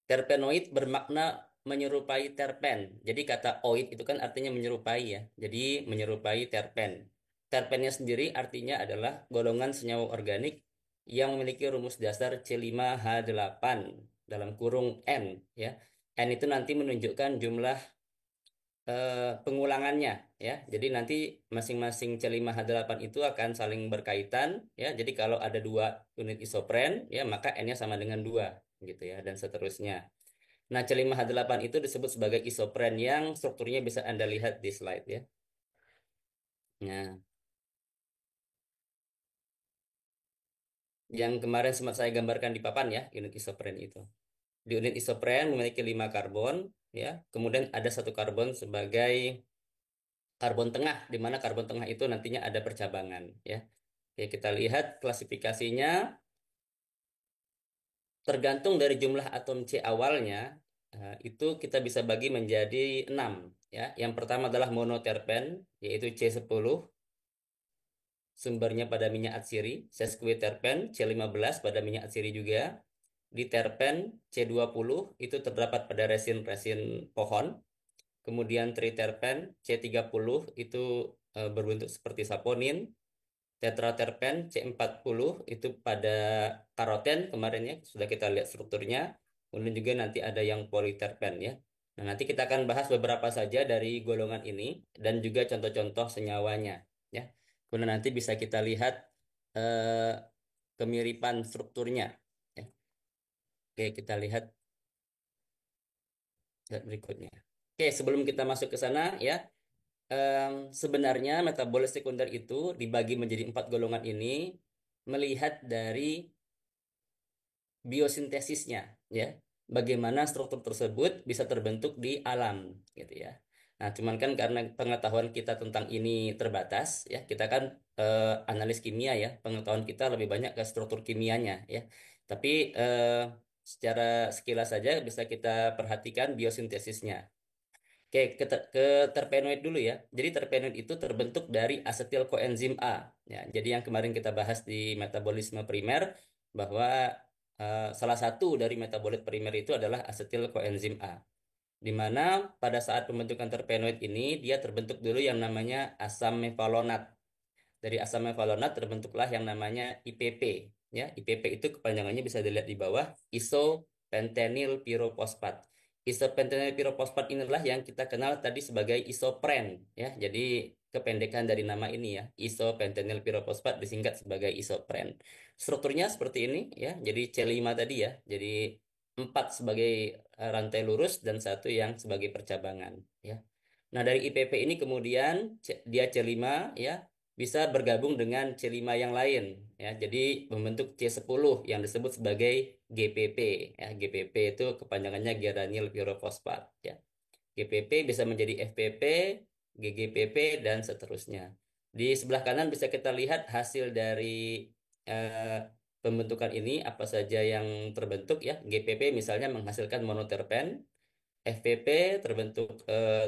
Terpenoid bermakna menyerupai terpen. Jadi kata oid itu kan artinya menyerupai ya. Jadi menyerupai terpen. Terpennya sendiri artinya adalah golongan senyawa organik yang memiliki rumus dasar C5H8 dalam kurung N ya. N itu nanti menunjukkan jumlah pengulangannya ya. Jadi nanti masing-masing C5H8 itu akan saling berkaitan ya. Jadi kalau ada dua unit isopren ya maka N-nya sama dengan dua gitu ya dan seterusnya. Nah, C5H8 itu disebut sebagai isopren yang strukturnya bisa Anda lihat di slide ya. Nah, yang kemarin sempat saya gambarkan di papan ya, unit isopren itu. Di unit isopren memiliki 5 karbon ya. Kemudian ada satu karbon sebagai karbon tengah, di mana karbon tengah itu nantinya ada percabangan ya. Oke, kita lihat klasifikasinya tergantung dari jumlah atom C awalnya, itu kita bisa bagi menjadi 6 ya. Yang pertama adalah monoterpen yaitu C10. Sumbernya pada minyak atsiri, sesquiterpen C15 pada minyak atsiri juga. Diterpen C20 itu terdapat pada resin-resin pohon. Kemudian triterpen C30 itu berbentuk seperti saponin. Tetraterpen C40 itu pada karoten kemarin ya, sudah kita lihat strukturnya. Kemudian juga nanti ada yang politerpen ya. Nah, nanti kita akan bahas beberapa saja dari golongan ini dan juga contoh-contoh senyawanya ya. Kemudian nanti bisa kita lihat eh, kemiripan strukturnya ya. Oke, kita lihat slide berikutnya. Oke, sebelum kita masuk ke sana ya, sebenarnya metabolit sekunder itu dibagi menjadi 4 golongan ini melihat dari biosintesisnya ya. Bagaimana struktur tersebut bisa terbentuk di alam gitu ya. Nah, cuman kan karena pengetahuan kita tentang ini terbatas ya, kita kan analis kimia ya, pengetahuan kita lebih banyak ke struktur kimianya ya. Tapi secara sekilas saja bisa kita perhatikan biosintesisnya. Oke, ke terpenoid dulu ya. Jadi terpenoid itu terbentuk dari asetil koenzim A. Ya, jadi yang kemarin kita bahas di metabolisme primer bahwa salah satu dari metabolit primer itu adalah asetil koenzim A. Di mana pada saat pembentukan terpenoid ini dia terbentuk dulu yang namanya asam mevalonat. Dari asam mevalonat terbentuklah yang namanya IPP. Ya, IPP itu kepanjangannya bisa dilihat di bawah, isopentenyl pyrophosphate. Isopentenyl pyrophosphate inilah yang kita kenal tadi sebagai isopren. Ya, jadi kependekan dari nama ini ya, isopentenyl pyrophosphate disingkat sebagai isopren. Strukturnya seperti ini ya, jadi C5 tadi ya, jadi 4 sebagai rantai lurus dan satu yang sebagai percabangan ya. Nah, dari IPP ini kemudian dia C5 ya bisa bergabung dengan C5 yang lain ya. Jadi membentuk C10 yang disebut sebagai GPP ya. GPP itu kepanjangannya geranyl pirofosfat ya. GPP bisa menjadi FPP, GGPP dan seterusnya. Di sebelah kanan bisa kita lihat hasil dari eh, pembentukan ini apa saja yang terbentuk ya. GPP misalnya menghasilkan monoterpen, FPP terbentuk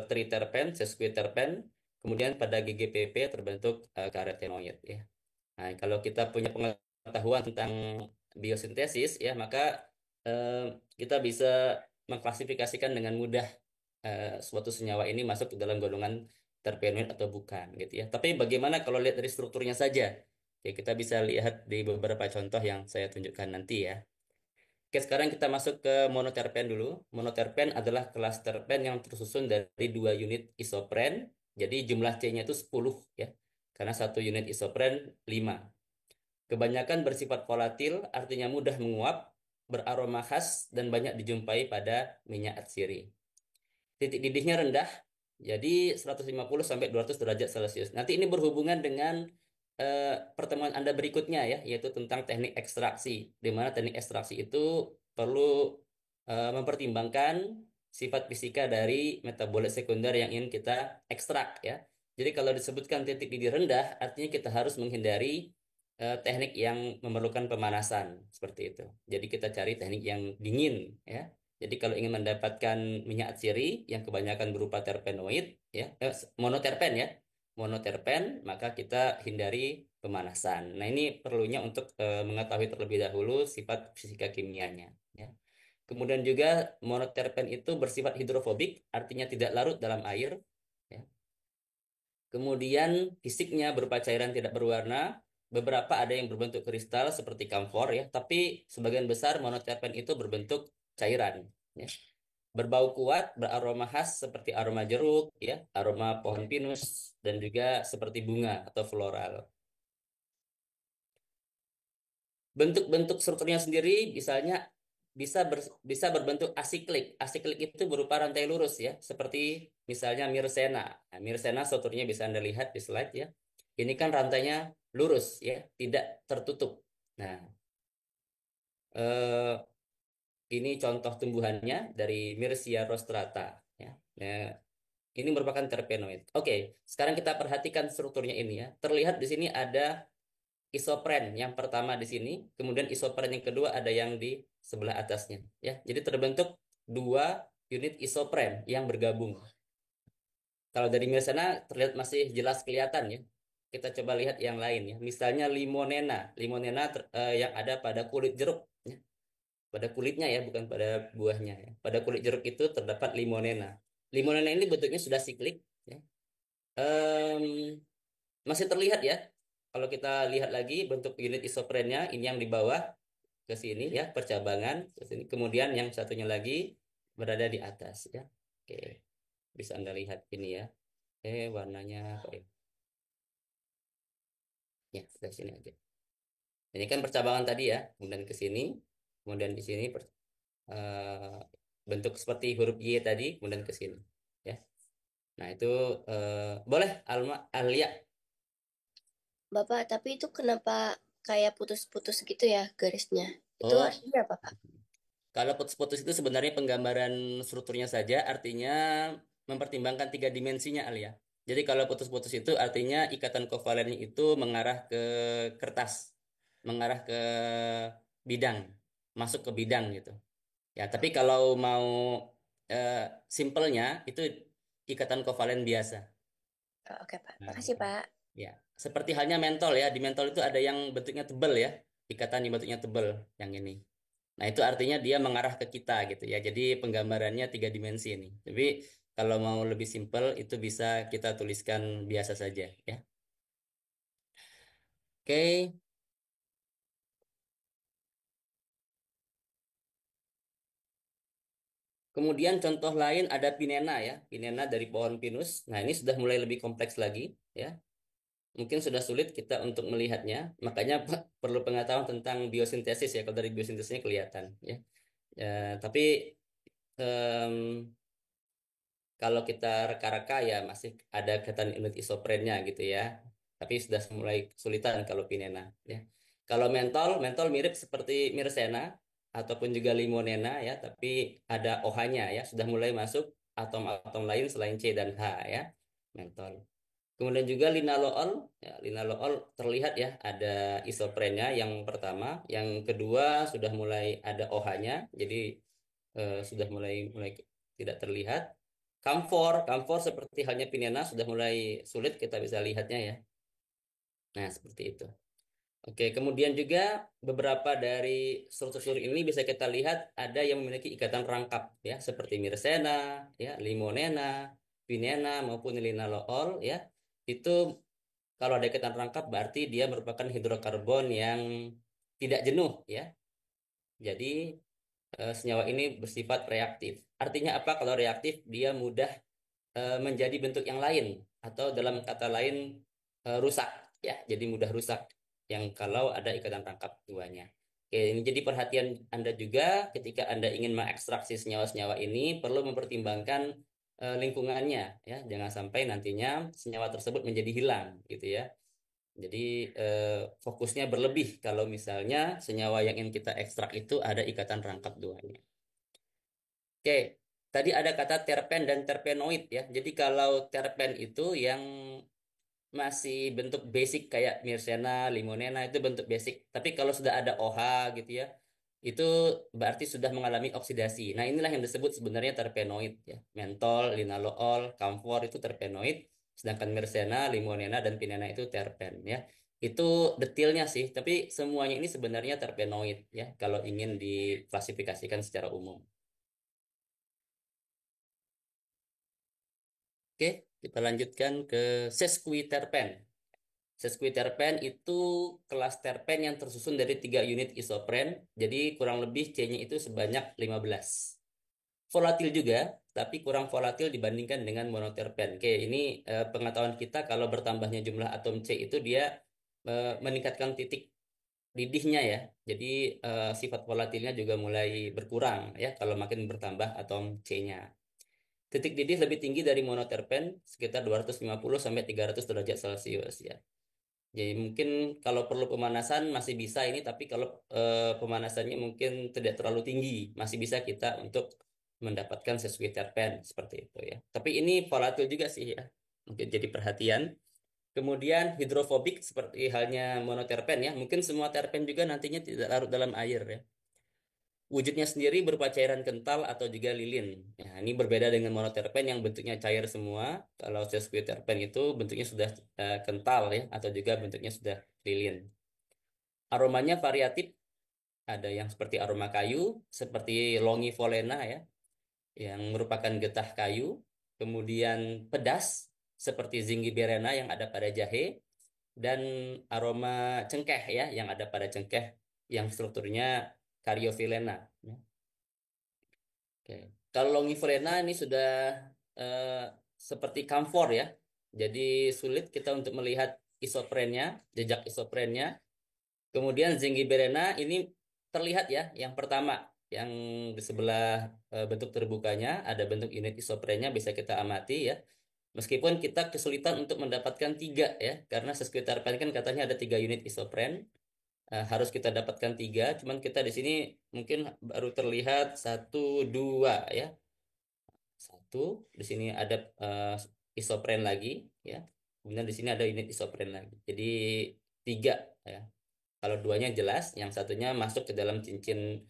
triterpen, sesquiterpen, kemudian pada GGPP terbentuk karotenoid ya. Nah, kalau kita punya pengetahuan tentang biosintesis ya, maka eh, kita bisa mengklasifikasikan dengan mudah suatu senyawa ini masuk ke dalam golongan terpenoid atau bukan gitu ya. Tapi bagaimana kalau lihat dari strukturnya saja? Ya, kita bisa lihat di beberapa contoh yang saya tunjukkan nanti ya. Oke, sekarang kita masuk ke monoterpen dulu. Monoterpen adalah kelas terpen yang tersusun dari 2 unit isopren. Jadi jumlah C-nya itu 10 ya. Karena satu unit isopren 5. Kebanyakan bersifat volatil, artinya mudah menguap, beraroma khas, dan banyak dijumpai pada minyak atsiri. Titik didihnya rendah, jadi 150 sampai 200 derajat Celcius. Nanti ini berhubungan dengan eh, pertemuan Anda berikutnya ya, yaitu tentang teknik ekstraksi. Di mana teknik ekstraksi itu perlu mempertimbangkan sifat fisika dari metabolit sekunder yang ingin kita ekstrak ya. Jadi kalau disebutkan titik didih rendah, artinya kita harus menghindari teknik yang memerlukan pemanasan seperti itu. Jadi kita cari teknik yang dingin ya. Jadi kalau ingin mendapatkan minyak atsiri yang kebanyakan berupa terpenoid, ya, monoterpen ya, monoterpen, maka kita hindari pemanasan. Nah ini perlunya untuk mengetahui terlebih dahulu sifat fisika kimianya. Ya. Kemudian juga monoterpen itu bersifat hidrofobik, artinya tidak larut dalam air. Ya. Kemudian fisiknya berupa cairan tidak berwarna. Beberapa ada yang berbentuk kristal seperti kamfor ya, tapi sebagian besar monoterpen itu berbentuk cairan. Ya. Berbau kuat, beraroma khas seperti aroma jeruk, ya, aroma pohon pinus, dan juga seperti bunga atau floral. Bentuk-bentuk strukturnya sendiri misalnya bisa berbentuk asiklik. Asiklik itu berupa rantai lurus ya, seperti misalnya Mirsena. Nah, Mirsena strukturnya bisa Anda lihat di slide ya. Ini kan rantainya lurus ya, tidak tertutup. Nah, eh, ini contoh tumbuhannya dari Mircia rostrata ya. Nah, ini merupakan terpenoid. Oke, sekarang kita perhatikan strukturnya ini ya. Terlihat di sini ada isopren yang pertama di sini, kemudian isopren yang kedua ada yang di sebelah atasnya, ya. Jadi terbentuk dua unit isopren yang bergabung. Kalau dari misalnya terlihat masih jelas kelihatan ya. Kita coba lihat yang lain ya. Misalnya limonena, yang ada pada kulit jeruk, ya. Pada kulitnya ya, bukan pada buahnya ya. Pada kulit jeruk itu terdapat limonena. Limonena ini bentuknya sudah siklik, ya. Em, Masih terlihat ya. Kalau kita lihat lagi bentuk unit isoprennya, ini yang di bawah ke sini ya, percabangan ke sini. Kemudian yang satunya lagi berada di atas ya. Oke, bisa Anda lihat ini ya. Warnanya apa ya? Ya, dari sini aja. Ini kan percabangan tadi ya, kemudian ke sini, kemudian di sini eh, bentuk seperti huruf Y tadi, kemudian ke sini ya. Nah, itu boleh Alia. Bapak, tapi itu kenapa kayak putus-putus gitu ya garisnya? Itu Oh, artinya apa, Pak? kalau putus-putus itu sebenarnya penggambaran strukturnya saja, artinya mempertimbangkan tiga dimensinya, Alia. Jadi kalau putus-putus itu artinya ikatan kovalennya itu mengarah ke kertas, mengarah ke bidang, masuk ke bidang gitu. Ya, tapi kalau mau eh, simpelnya itu ikatan kovalen biasa. Oh, oke, Pak. Nah, Makasih, Pak. ya, seperti halnya mentol ya. Di mentol itu ada yang bentuknya tebal ya, ikatan yang bentuknya tebal yang ini. Nah, itu artinya dia mengarah ke kita gitu ya. Jadi penggambarannya tiga dimensi ini. Tapi kalau mau lebih simpel itu bisa kita tuliskan biasa saja ya. Oke, kemudian contoh lain ada pinena ya. Pinena dari pohon pinus. Nah, ini sudah mulai lebih kompleks lagi ya. Mungkin sudah sulit kita untuk melihatnya. Makanya perlu pengetahuan tentang biosintesis ya. Kalau dari biosintesisnya kelihatan ya. Ya, tapi em, kalau kita reka-reka ya masih ada kelihatan unit isoprennya gitu ya. Tapi sudah mulai kesulitan kalau pinena ya. Kalau mentol mirip seperti mirsena ataupun juga limonena ya, tapi ada OH-nya ya, sudah mulai masuk atom-atom lain selain C dan H ya. Mentol. Kemudian juga linalool, ya, linalool terlihat ya ada isoprennya yang pertama, yang kedua sudah mulai ada OH-nya, jadi sudah mulai mulai tidak terlihat. Kamfor seperti halnya pinena sudah mulai sulit kita bisa lihatnya ya. Nah, seperti itu. Oke, kemudian juga beberapa dari struktur ini bisa kita lihat ada yang memiliki ikatan rangkap ya, seperti mirsena, ya, limonena, pinena maupun linalool ya. Itu kalau ada ikatan rangkap berarti dia merupakan hidrokarbon yang tidak jenuh ya. Jadi senyawa ini bersifat reaktif. Artinya apa kalau reaktif? Dia mudah menjadi bentuk yang lain atau dalam kata lain rusak ya. Jadi mudah rusak yang kalau ada ikatan rangkap duanya. Oke, ini jadi perhatian Anda juga ketika Anda ingin mengekstraksi senyawa-senyawa ini perlu mempertimbangkan lingkungannya ya. Jangan sampai nantinya senyawa tersebut menjadi hilang gitu ya. Jadi fokusnya berlebih kalau misalnya senyawa yang ingin kita ekstrak itu ada ikatan rangkap duanya. Oke, tadi ada kata terpen dan terpenoid ya. Jadi kalau terpen itu yang masih bentuk basic kayak Mirsena, Limonena itu bentuk basic. Tapi kalau sudah ada OH gitu ya, itu berarti sudah mengalami oksidasi. Nah, inilah yang disebut sebenarnya terpenoid ya. Mentol, linalool, kamfor itu terpenoid, sedangkan Mirsena, Limonena dan Pinena itu terpen ya. Itu detailnya sih, tapi semuanya ini sebenarnya terpenoid ya kalau ingin diklasifikasikan secara umum. Oke, kita lanjutkan ke sesquiterpen. Sesquiterpen itu kelas terpen yang tersusun dari 3 unit isopren, jadi kurang lebih C-nya itu sebanyak 15. Volatil juga, tapi kurang volatil dibandingkan dengan monoterpen. Oke, ini pengetahuan kita kalau bertambahnya jumlah atom C itu dia meningkatkan titik didihnya ya. Jadi sifat volatilnya juga mulai berkurang ya kalau makin bertambah atom C-nya. Titik didih lebih tinggi dari monoterpen sekitar 250 sampai 300 derajat Celcius ya. Jadi mungkin kalau perlu pemanasan masih bisa ini, tapi kalau pemanasannya mungkin tidak terlalu tinggi, masih bisa kita untuk mendapatkan sesuai terpen seperti itu ya. Tapi ini volatil juga sih ya, mungkin jadi perhatian. Kemudian hidrofobik seperti halnya monoterpen ya, mungkin semua terpen juga nantinya tidak larut dalam air ya. Wujudnya sendiri berupa cairan kental atau juga lilin. Ya, ini berbeda dengan monoterpen yang bentuknya cair semua. Kalau sesquiterpen itu bentuknya sudah kental ya, atau juga bentuknya sudah lilin. Aromanya variatif, ada yang seperti aroma kayu, seperti longivolena ya, yang merupakan getah kayu. Kemudian pedas, seperti zingiberena yang ada pada jahe, dan aroma cengkeh ya, yang ada pada cengkeh, yang strukturnya Caryophyllena. Ya. Oke. Kalau Longivorena ini sudah eh, seperti kamfor ya. Jadi sulit kita untuk melihat isoprennya, jejak isoprennya. Kemudian Zingiberena ini terlihat ya, yang pertama yang di sebelah bentuk terbukanya ada bentuk unit isoprennya bisa kita amati ya. Meskipun kita kesulitan untuk mendapatkan tiga ya, karena sesquiterpen kan katanya ada 3 unit isopren. Harus kita dapatkan tiga, cuman kita di sini mungkin baru terlihat satu dua ya. Satu, di sini ada isopren lagi, ya. Kemudian di sini ada unit isopren lagi. Jadi tiga, ya. Kalau duanya jelas, yang satunya masuk ke dalam cincin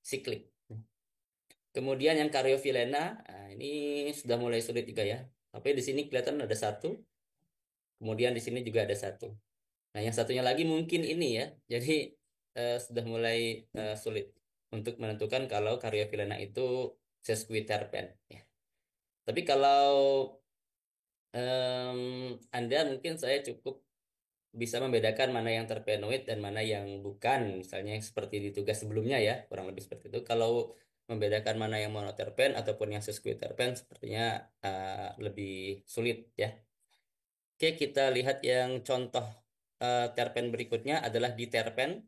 siklik. Kemudian yang Caryophyllena, ini sudah mulai sulit juga ya. Tapi di sini kelihatan ada satu, kemudian di sini juga ada satu. Nah, yang satunya lagi mungkin ini ya. Jadi sudah mulai sulit untuk menentukan kalau Caryophyllena itu sesquiterpen. Ya. Tapi kalau Anda mungkin saya cukup bisa membedakan mana yang terpenoid dan mana yang bukan, misalnya seperti di tugas sebelumnya ya, kurang lebih seperti itu. Kalau membedakan mana yang monoterpen ataupun yang sesquiterpen sepertinya lebih sulit ya. Oke, kita lihat yang contoh terpen berikutnya adalah diterpen.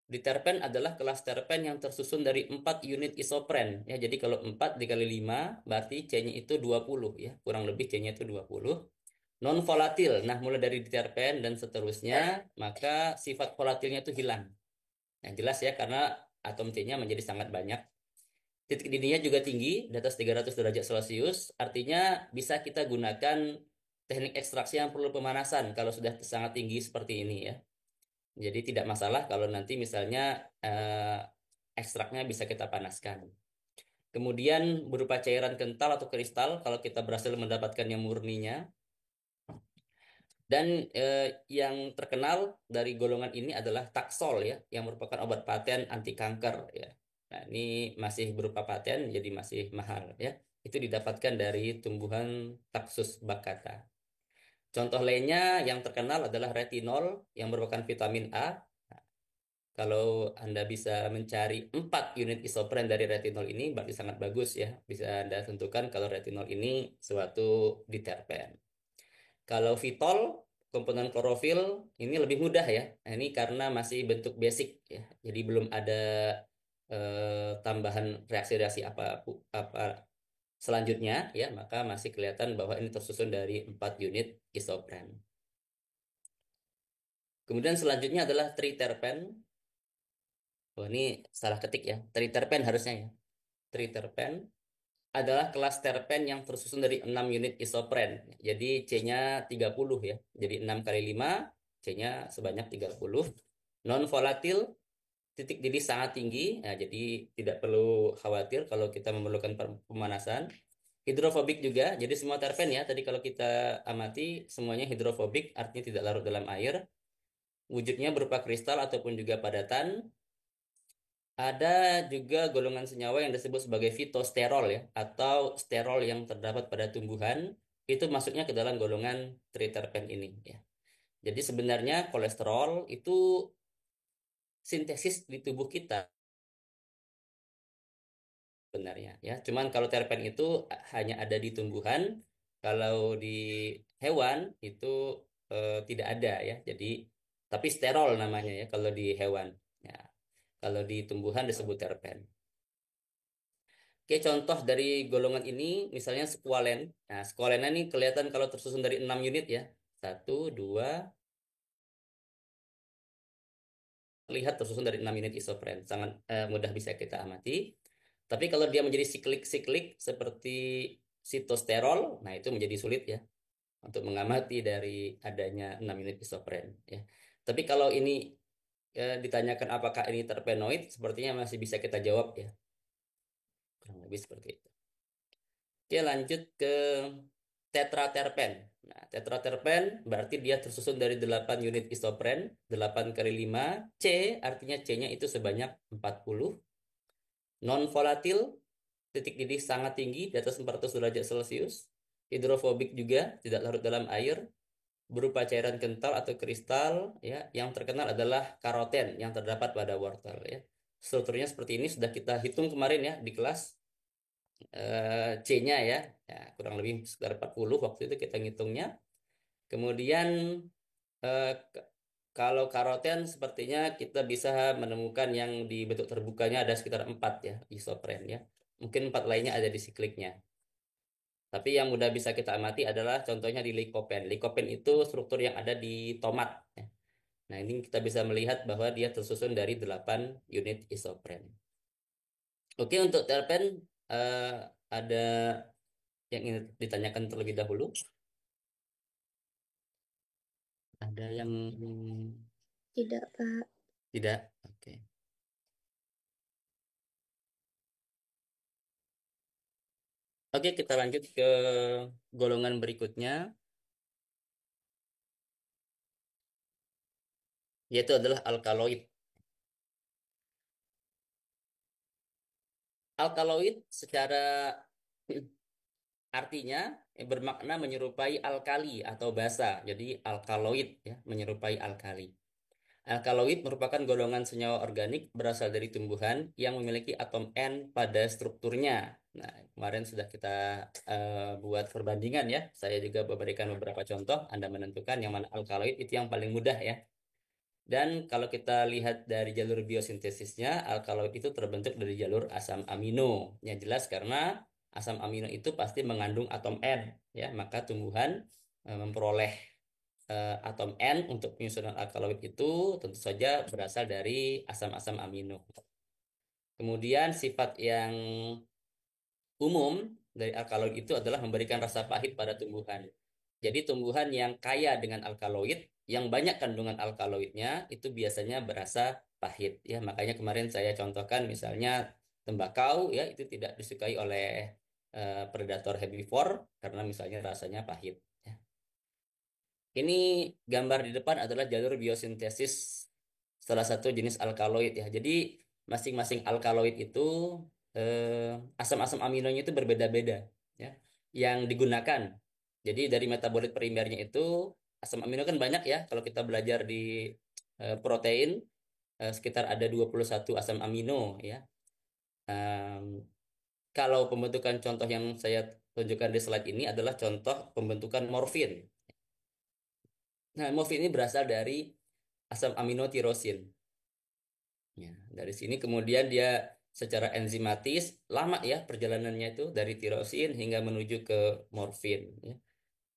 Diterpen adalah kelas terpen yang tersusun dari 4 unit isopren ya. Jadi kalau 4 dikali 5 berarti C-nya itu 20 ya. Kurang lebih C-nya itu 20. Non volatil. Nah, mulai dari diterpen dan seterusnya, maka sifat volatilnya itu hilang. Yang jelas ya karena atom C-nya menjadi sangat banyak. Titik didihnya juga tinggi, di atas 300 derajat Celcius. Artinya bisa kita gunakan teknik ekstraksi yang perlu pemanasan kalau sudah sangat tinggi seperti ini ya. Jadi tidak masalah kalau nanti misalnya ekstraknya bisa kita panaskan. Kemudian berupa cairan kental atau kristal kalau kita berhasil mendapatkan yang murninya. Dan yang terkenal dari golongan ini adalah Taxol ya, yang merupakan obat paten anti kanker ya. Nah, ini masih berupa paten, jadi masih mahal ya. Itu didapatkan dari tumbuhan Taxus baccata. Contoh lainnya yang terkenal adalah retinol yang merupakan vitamin A. Kalau Anda bisa mencari 4 unit isopren dari retinol ini, berarti sangat bagus ya. Bisa Anda tentukan kalau retinol ini suatu diterpen. Kalau Vitol, komponen klorofil ini lebih mudah ya. Nah, ini karena masih bentuk basic ya. Jadi belum ada tambahan reaksi-reaksi apa selanjutnya ya, maka masih kelihatan bahwa ini tersusun dari 4 unit isopren. Kemudian selanjutnya adalah triterpen. Oh, ini salah ketik ya. Triterpen harusnya ya. Triterpen adalah kelas terpen yang tersusun dari 6 unit isopren. Jadi C-nya 30 ya. Jadi 6 kali 5, C-nya sebanyak 30. Non volatil, titik didih sangat tinggi. Nah, jadi tidak perlu khawatir kalau kita memerlukan pemanasan. Hidrofobik juga, jadi semua terpen ya, tadi kalau kita amati semuanya hidrofobik, artinya tidak larut dalam air. Wujudnya berupa kristal ataupun juga padatan. Ada juga golongan senyawa yang disebut sebagai fitosterol ya, atau sterol yang terdapat pada tumbuhan, itu masuknya ke dalam golongan triterpen ini ya. Jadi sebenarnya kolesterol itu sintesis di tubuh kita sebenarnya ya. Cuman kalau terpen itu hanya ada di tumbuhan, kalau di hewan itu tidak ada ya. Jadi tapi sterol namanya ya kalau di hewan. Ya, kalau di tumbuhan disebut terpen. Oke, contoh dari golongan ini misalnya squalen. Nah, squalene ini kelihatan kalau tersusun dari 6 unit ya. Satu, dua, lihat tersusun dari 6 unit isopren. Sangat mudah bisa kita amati. Tapi kalau dia menjadi siklik-siklik seperti sitosterol, nah itu menjadi sulit ya untuk mengamati dari adanya 6 unit isopren ya. Tapi kalau ini ditanyakan apakah ini terpenoid, sepertinya masih bisa kita jawab ya. Kurang lebih seperti itu. Oke, lanjut ke tetraterpen. Nah, tetraterpen berarti dia tersusun dari 8 unit isopren, 8 kali 5 C, artinya C-nya itu sebanyak 40. Non volatil, titik didih sangat tinggi di atas 400 derajat Celcius. Hidrofobik juga, tidak larut dalam air, berupa cairan kental atau kristal ya. Yang terkenal adalah karoten yang terdapat pada wortel ya. Strukturnya seperti ini sudah kita hitung kemarin ya di kelas. C-nya ya. Ya, kurang lebih sekitar 40 waktu itu kita ngitungnya. Kemudian eh, k- kalau karoten sepertinya kita bisa menemukan yang di bentuk terbukanya ada sekitar 4 ya isopren ya. Mungkin 4 lainnya ada di sikliknya. Tapi yang mudah bisa kita amati adalah contohnya di likopen. Likopen itu struktur yang ada di tomat ya. Nah, ini kita bisa melihat bahwa dia tersusun dari 8 unit isopren. Oke, untuk terpen eh, ada yang ingin ditanyakan terlebih dahulu. Ada yang Tidak, Pak. tidak? Oke. Oke, kita lanjut ke golongan berikutnya, yaitu adalah alkaloid. Alkaloid secara artinya bermakna menyerupai alkali atau basa. Jadi alkaloid ya, menyerupai alkali. Alkaloid merupakan golongan senyawa organik berasal dari tumbuhan yang memiliki atom N pada strukturnya. Nah, kemarin sudah kita buat perbandingan ya. Saya juga memberikan beberapa contoh. Anda menentukan yang mana alkaloid itu yang paling mudah ya. Dan kalau kita lihat dari jalur biosintesisnya, alkaloid itu terbentuk dari jalur asam amino. Yang jelas karena asam amino itu pasti mengandung atom N, ya. Maka tumbuhan memperoleh atom N untuk penyusunan alkaloid itu tentu saja berasal dari asam-asam amino. Kemudian sifat yang umum dari alkaloid itu adalah memberikan rasa pahit pada tumbuhan. Jadi tumbuhan yang kaya dengan alkaloid, yang banyak kandungan alkaloidnya itu biasanya berasa pahit ya. Makanya kemarin saya contohkan misalnya tembakau ya itu tidak disukai oleh predator herbivore karena misalnya rasanya pahit. Ya. Ini gambar di depan adalah jalur biosintesis salah satu jenis alkaloid ya. Jadi masing-masing alkaloid itu asam-asam aminonya itu berbeda-beda ya. Yang digunakan. Jadi dari metabolit primernya itu asam amino kan banyak ya. Kalau kita belajar di protein sekitar ada 21 asam amino ya. Em, kalau pembentukan contoh yang saya tunjukkan di slide ini adalah contoh pembentukan morfin. Nah, morfin ini berasal dari asam amino tirosin. Ya, dari sini kemudian dia secara enzimatis lama ya perjalanannya itu dari tirosin hingga menuju ke morfin. Ya.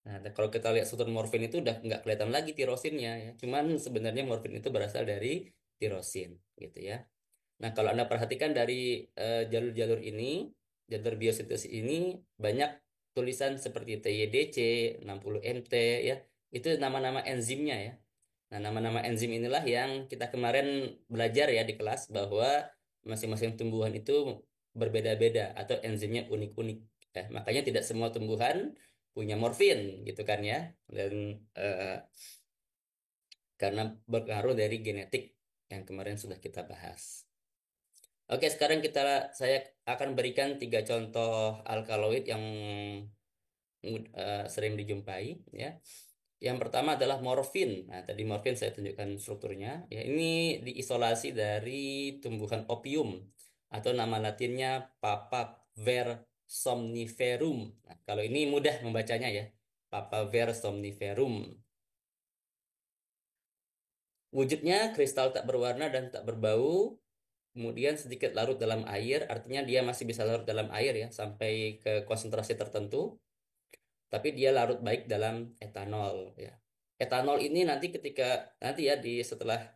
Nah, dan kalau kita lihat struktur morfin itu udah nggak kelihatan lagi tirosinnya ya. Cuman sebenarnya morfin itu berasal dari tirosin gitu ya. Nah, kalau Anda perhatikan dari jalur-jalur ini, jalur biosintesis ini banyak tulisan seperti TYDC, 60MT ya. Itu nama-nama enzimnya ya. Nah, nama-nama enzim inilah yang kita kemarin belajar ya di kelas bahwa masing-masing tumbuhan itu berbeda-beda atau enzimnya unik-unik. Makanya tidak semua tumbuhan punya morfin gitu kan ya. Dan karena berpengaruh dari genetik yang kemarin sudah kita bahas. Oke, sekarang saya akan berikan 3 contoh alkaloid yang sering dijumpai ya. Yang pertama adalah morfin. Nah, tadi morfin saya tunjukkan strukturnya. Ya, ini diisolasi dari tumbuhan opium atau nama latinnya Papaver somniferum. Nah, kalau ini mudah membacanya ya. Papaver somniferum. Wujudnya kristal tak berwarna dan tak berbau, kemudian sedikit larut dalam air, artinya dia masih bisa larut dalam air ya sampai ke konsentrasi tertentu. Tapi dia larut baik dalam etanol ya. Etanol ini nanti ya setelah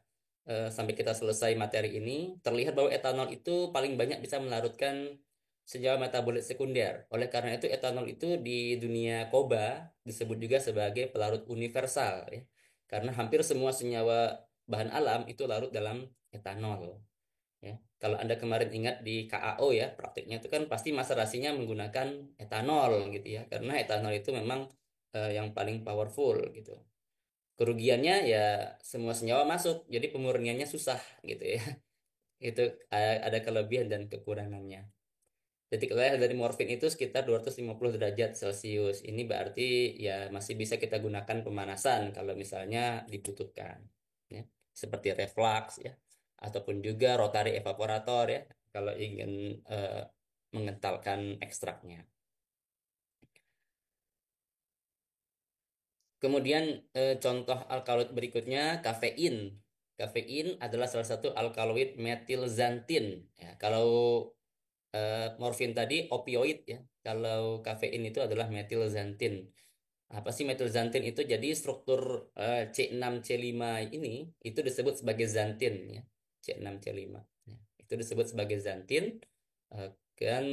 sampai kita selesai materi ini terlihat bahwa etanol itu paling banyak bisa melarutkan senyawa metabolit sekunder. Oleh karena itu etanol itu di dunia koba disebut juga sebagai pelarut universal ya. Karena hampir semua senyawa bahan alam itu larut dalam etanol. Ya, kalau Anda kemarin ingat di KAO ya, praktiknya itu kan pasti maserasinya menggunakan etanol gitu ya, karena etanol itu memang yang paling powerful gitu. Kerugiannya ya semua senyawa masuk, jadi pemurniannya susah gitu ya. Itu ada kelebihan dan kekurangannya. Titik leleh dari morfin itu sekitar 250 derajat Celcius. Ini berarti ya masih bisa kita gunakan pemanasan kalau misalnya dibutuhkan. Ya. Seperti reflux ya. Ataupun juga rotary evaporator ya. Kalau ingin eh, mengentalkan ekstraknya. Kemudian contoh alkaloid berikutnya kafein. Kafein adalah salah satu alkaloid metilxanthin. Ya, kalau morfin tadi opioid ya. Kalau kafein itu adalah metilxanthin. Apa sih metilxanthin itu? Jadi struktur C6C5 ini itu disebut sebagai xanthin ya. C6C5. Ya, itu disebut sebagai xanthin eh, dan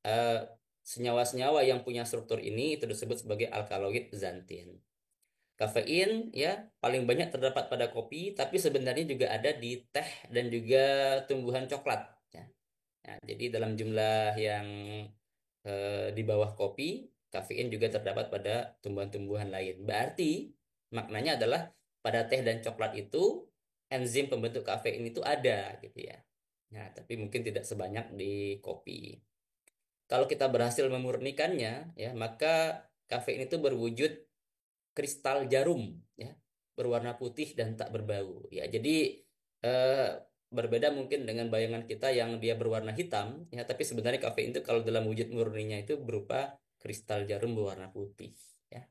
eh, senyawa-senyawa yang punya struktur ini itu disebut sebagai alkaloid xanthin. Kafein ya paling banyak terdapat pada kopi, tapi sebenarnya juga ada di teh dan juga tumbuhan coklat. Ya. Nah, jadi dalam jumlah yang di bawah kopi, kafein juga terdapat pada tumbuhan-tumbuhan lain. Berarti maknanya adalah pada teh dan coklat itu enzim pembentuk kafein itu ada gitu ya. Nah, tapi mungkin tidak sebanyak di kopi. Kalau kita berhasil memurnikannya, ya, maka kafein itu berwujud kristal jarum, ya, berwarna putih dan tak berbau. Ya, jadi eh, berbeda mungkin dengan bayangan kita yang dia berwarna hitam, ya, tapi sebenarnya kafein itu kalau dalam wujud murninya itu berupa kristal jarum berwarna putih. Ya,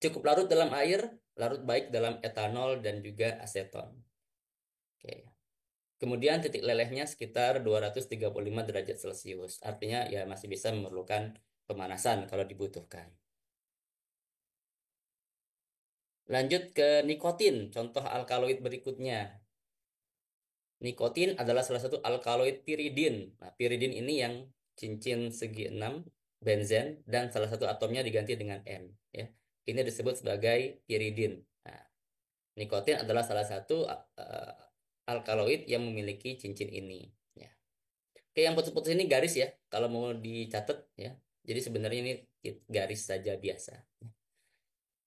cukup larut dalam air, larut baik dalam etanol dan juga aseton. Oke. Kemudian titik lelehnya sekitar 235 derajat Celcius. Artinya ya masih bisa memerlukan pemanasan kalau dibutuhkan. Lanjut ke nikotin, contoh alkaloid berikutnya. Nikotin adalah salah satu alkaloid piridin. Nah, piridin ini yang cincin segi 6 benzen dan salah satu atomnya diganti dengan N. Ya. Ini disebut sebagai piridin. Nah, nikotin adalah salah satu alkaloid yang memiliki cincin ini. Ya. Oke, yang putus-putus ini garis ya, kalau mau dicatat ya. Jadi sebenarnya ini garis saja biasa.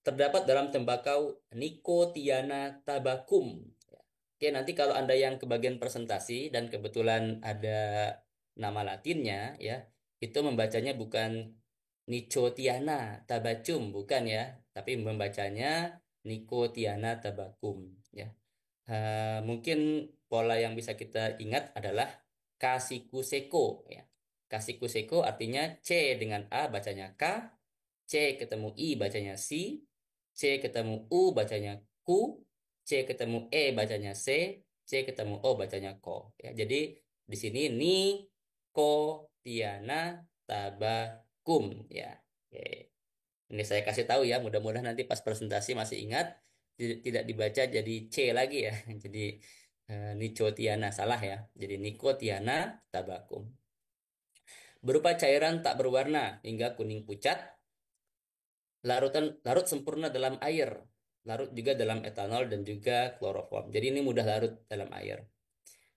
Terdapat dalam tembakau Nicotiana tabacum. Ya. Oke, nanti kalau Anda yang kebagian presentasi dan kebetulan ada nama latinnya ya, itu membacanya bukan Nicotiana tabacum, bukan ya, tapi membacanya Nicotiana tabacum ya. Mungkin pola yang bisa kita ingat adalah Kasikuseko ya. Kasikuseko artinya C dengan A bacanya K, C ketemu I bacanya si, C ketemu U bacanya ku, C ketemu E bacanya C, C ketemu O bacanya ko. Ya, jadi di sini ni, ko, tiana, tabakum. Ya, oke. Ini saya kasih tahu ya, mudah-mudahan nanti pas presentasi masih ingat, tidak dibaca jadi C lagi ya. Jadi Nicotiana salah ya. Jadi Nicotiana tabakum. Berupa cairan tak berwarna hingga kuning pucat, larut sempurna dalam air, larut juga dalam etanol dan juga kloroform. Jadi ini mudah larut dalam air.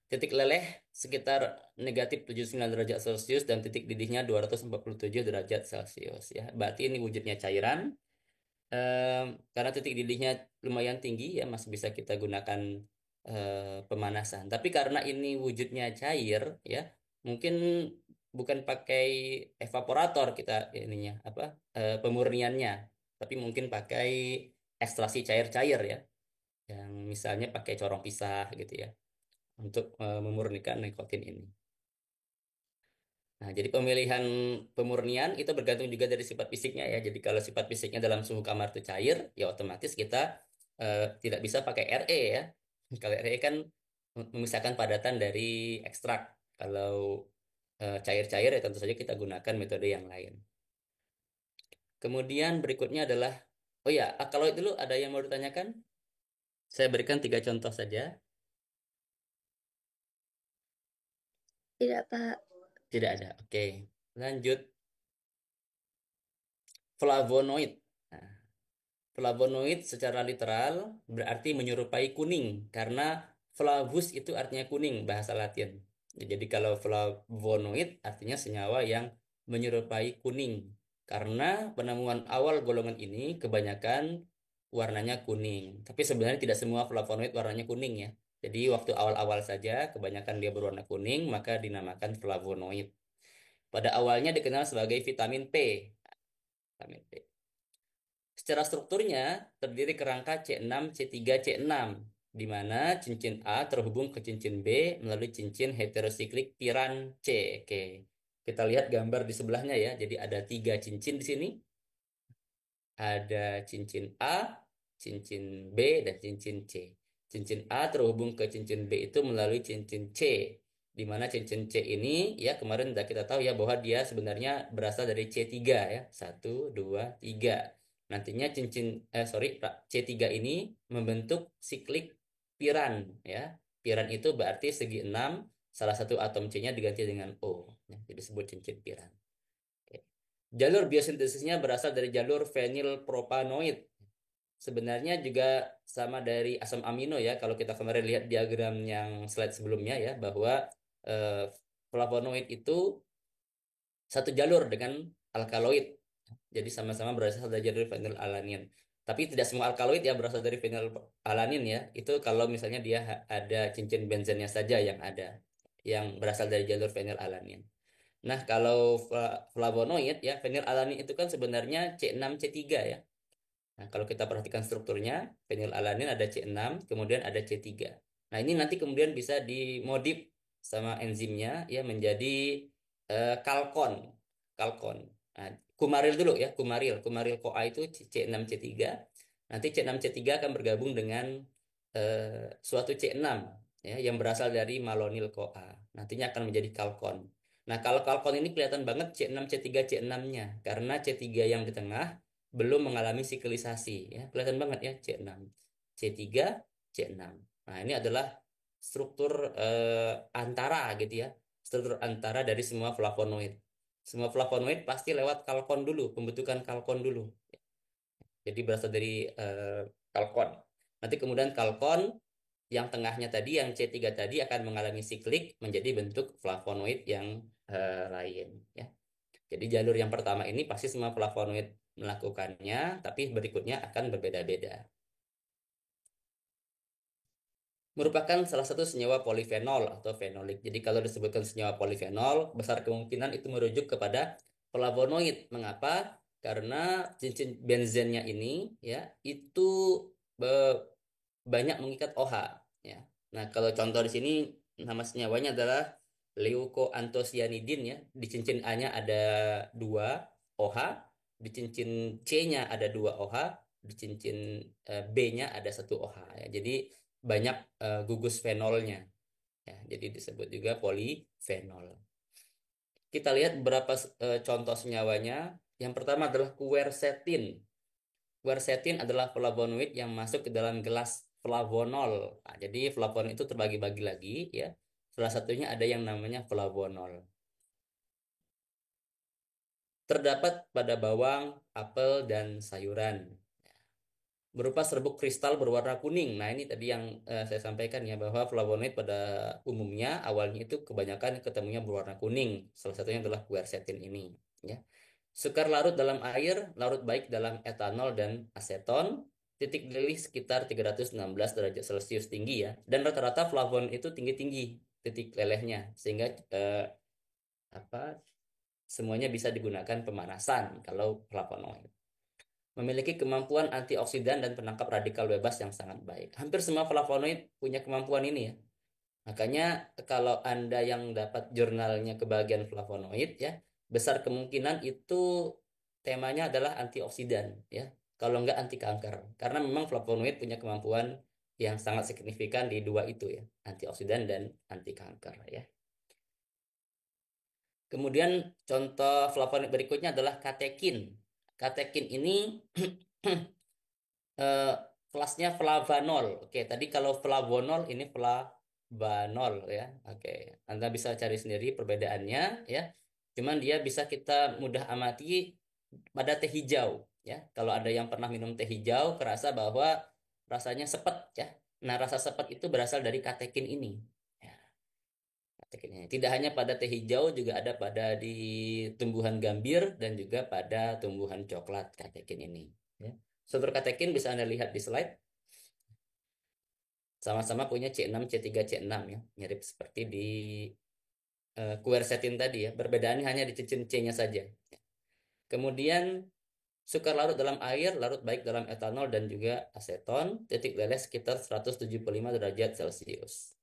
Titik leleh sekitar negatif 79 derajat Celcius dan titik didihnya 247 derajat Celcius ya. Berarti ini wujudnya cairan. Karena titik didihnya lumayan tinggi ya masih bisa kita gunakan pemanasan. Tapi karena ini wujudnya cair ya, mungkin bukan pakai evaporator kita ininya apa pemurniannya, tapi mungkin pakai ekstraksi cair-cair ya, yang misalnya pakai corong pisah gitu ya untuk memurnikan nikotin ini. Nah, jadi pemilihan pemurnian itu bergantung juga dari sifat fisiknya ya. Jadi kalau sifat fisiknya dalam suhu kamar itu cair, ya otomatis kita tidak bisa pakai RE ya. Kalau RE kan memisahkan padatan dari ekstrak. Kalau cair-cair ya tentu saja kita gunakan metode yang lain. Kemudian berikutnya adalah, oh ya, kalau dulu ada yang mau ditanyakan? Saya berikan 3 contoh saja. Tidak, Pak. Tidak ada. Oke, lanjut. Flavonoid. Nah, flavonoid secara literal berarti menyerupai kuning karena flavus itu artinya kuning bahasa Latin. Jadi kalau flavonoid artinya senyawa yang menyerupai kuning karena penemuan awal golongan ini kebanyakan warnanya kuning. Tapi sebenarnya tidak semua flavonoid warnanya kuning ya. Jadi waktu awal-awal saja kebanyakan dia berwarna kuning maka dinamakan flavonoid. Pada awalnya dikenal sebagai vitamin P. Vitamin P. Secara strukturnya terdiri kerangka C6, C3, C6, di mana cincin A terhubung ke cincin B melalui cincin heterosiklik piran C. Oke, kita lihat gambar di sebelahnya ya. Jadi ada 3 cincin di sini. Ada cincin A, cincin B, dan cincin C. Cincin A terhubung ke cincin B itu melalui cincin C. Di mana cincin C ini ya kemarin sudah kita tahu ya bahwa dia sebenarnya berasal dari C3 ya. Satu, dua, tiga. Nantinya C3 ini membentuk siklik piran ya. Piran itu berarti segi 6, salah satu atom C-nya diganti dengan O. Ya, jadi disebut cincin piran. Oke. Jalur biosintesisnya berasal dari jalur fenilpropanoid. Sebenarnya juga sama dari asam amino ya. Kalau kita kemarin lihat diagram yang slide sebelumnya ya, bahwa eh, flavonoid itu satu jalur dengan alkaloid. Jadi sama-sama berasal dari jalur fenilalanin. Tapi tidak semua alkaloid ya berasal dari fenilalanin ya. Itu kalau misalnya dia ada cincin benzennya saja yang ada, yang berasal dari jalur fenilalanin. Nah, kalau flavonoid ya, fenilalanin itu kan sebenarnya C6 C3 ya. Nah, kalau kita perhatikan strukturnya, fenilalanin ada C6, kemudian ada C3. Nah, ini nanti kemudian bisa dimodif sama enzimnya ya menjadi kalkon. Kalkon. Nah, kumaril dulu ya, kumaril. Kumaril CoA itu C6 C3. Nanti C6 C3 akan bergabung dengan suatu C6 ya yang berasal dari malonil CoA. Nantinya akan menjadi kalkon. Nah, kalau kalkon ini kelihatan banget C6 C3 C6-nya karena C3 yang di tengah belum mengalami siklisasi ya. Kelihatan banget ya C6. C3, C6. Nah, ini adalah struktur antara gitu ya. Struktur antara dari semua flavonoid. Semua flavonoid pasti lewat kalkon dulu, pembentukan kalkon dulu. Jadi berasal dari kalkon. Nanti kemudian kalkon yang tengahnya tadi, yang C3 tadi akan mengalami siklik menjadi bentuk flavonoid yang lain ya. Jadi jalur yang pertama ini pasti semua flavonoid melakukannya, tapi berikutnya akan berbeda-beda. Merupakan salah satu senyawa polifenol atau fenolik. Jadi kalau disebutkan senyawa polifenol, besar kemungkinan itu merujuk kepada flavonoid. Mengapa? Karena cincin benzennya ini ya itu banyak mengikat OH ya. Nah, kalau contoh di sini nama senyawanya adalah leukoantosianidin ya. Di cincin A-nya ada 2 OH, di cincin C-nya ada 2 OH, di cincin B-nya ada 1 OH ya. Jadi banyak gugus fenolnya ya. Jadi disebut juga polifenol. Kita lihat beberapa contoh senyawanya. Yang pertama adalah quercetin. Quercetin adalah flavonoid yang masuk ke dalam gelas flavonol. Nah, jadi flavonol itu terbagi-bagi lagi ya. Salah satunya ada yang namanya flavonol. Terdapat pada bawang, apel, dan sayuran. berupa serbuk kristal berwarna kuning. Nah, ini tadi yang saya sampaikan ya, bahwa flavonoid pada umumnya awalnya itu kebanyakan ketemunya berwarna kuning. Salah satunya adalah quercetin ini, ya. Sukar larut dalam air, larut baik dalam etanol dan aseton. Titik lelih sekitar 316 derajat Celcius tinggi ya. Dan rata-rata flavon itu tinggi-tinggi titik lelehnya, sehingga eh, apa semuanya bisa digunakan pemanasan kalau flavonoid. Memiliki kemampuan antioksidan dan penangkap radikal bebas yang sangat baik. Hampir semua flavonoid punya kemampuan ini ya. Makanya kalau Anda yang dapat jurnalnya kebagian flavonoid ya, besar kemungkinan itu temanya adalah antioksidan ya. Kalau enggak anti kanker. Karena memang flavonoid punya kemampuan yang sangat signifikan di dua itu ya, antioksidan dan anti kanker ya. Kemudian contoh flavonoid berikutnya adalah katekin. Katekin ini eh, kelasnya flavanol. Oke, tadi kalau flavonol ini flavanol ya. Oke, Anda bisa cari sendiri perbedaannya ya. Cuman dia bisa kita mudah amati pada teh hijau ya. Kalau ada yang pernah minum teh hijau, kerasa bahwa rasanya sepet ya. Nah, rasa sepet itu berasal dari katekin ini. Ya, katekin ini. Tidak hanya pada teh hijau, juga ada pada di tumbuhan gambir dan juga pada tumbuhan coklat katekin ini. Ya. Sumber katekin bisa Anda lihat di slide. Sama-sama punya C6, C3, C6 ya. Mirip seperti di quercetin tadi ya. Perbedaannya hanya di cincin C-nya saja. Kemudian sukar larut dalam air, larut baik dalam etanol dan juga aseton, titik leleh sekitar 175 derajat Celcius.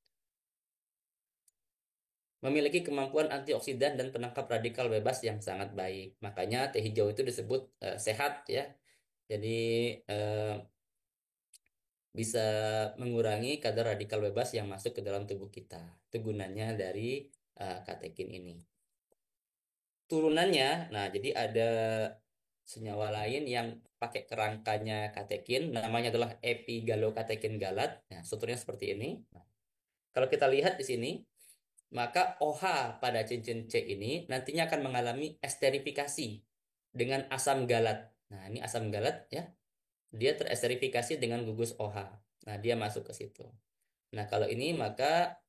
Memiliki kemampuan antioksidan dan penangkap radikal bebas yang sangat baik. Makanya teh hijau itu disebut sehat ya. Jadi eh, bisa mengurangi kadar radikal bebas yang masuk ke dalam tubuh kita. Itu gunanya dari katekin ini. Turunannya, nah jadi ada senyawa lain yang pakai kerangkanya katekin, namanya adalah epigalokatekin galat. Nah, strukturnya seperti ini. Nah, kalau kita lihat di sini, maka OH pada cincin C ini nantinya akan mengalami esterifikasi dengan asam galat. Nah, ini asam galat ya, dia teresterifikasi dengan gugus OH. Nah, dia masuk ke situ. Nah, kalau ini maka